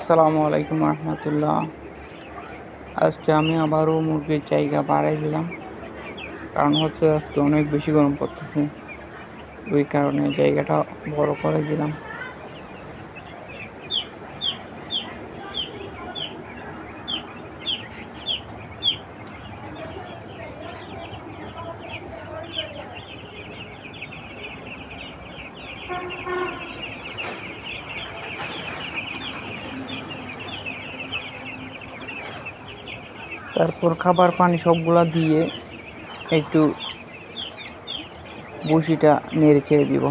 আসসালামু আলাইকুম রহমতুল্লাহ। আজকে আমি আবারও মুরগির জায়গা বাড়াই দিলাম, কারণ হচ্ছে আজকে অনেক বেশি গরম পড়তেছে, ওই কারণে জায়গাটা বড় করে দিলাম। তারপর খাবার পানি সবগুলা দিয়ে একটু বসিটা নেড়ে ছেড়ে দিব।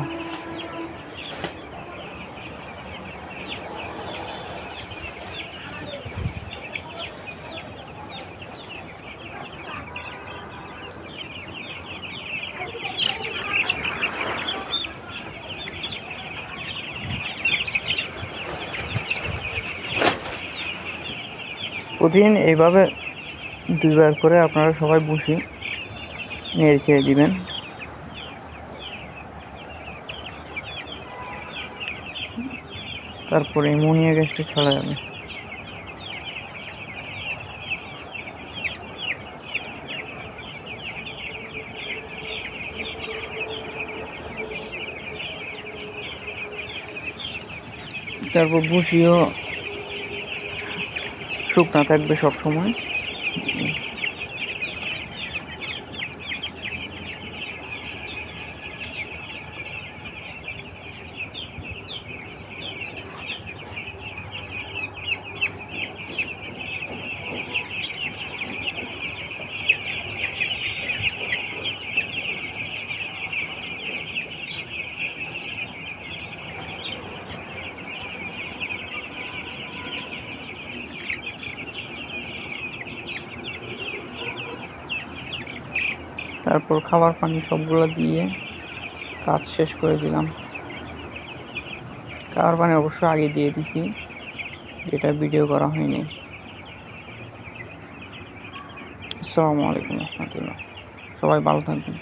প্রতিদিন এইভাবে দুইবার করে আপনারা সবাই বসি নেড়ে ছেড়ে দিবেন। তারপরে অ্যামোনিয়া গ্যাসটা চলে যাবে। তারপর বসিও শুকনা থাকবে সব সময়। তারপর খাবার পানি সবগুলো দিয়ে কাজ শেষ করে দিলাম। খাবার পানি অবশ্য আগে দিয়ে দিছি, যেটা ভিডিও করা হয়নি। আসসালামু আলাইকুম রহমতুল্লাহ। সবাই ভালো থাকবেন।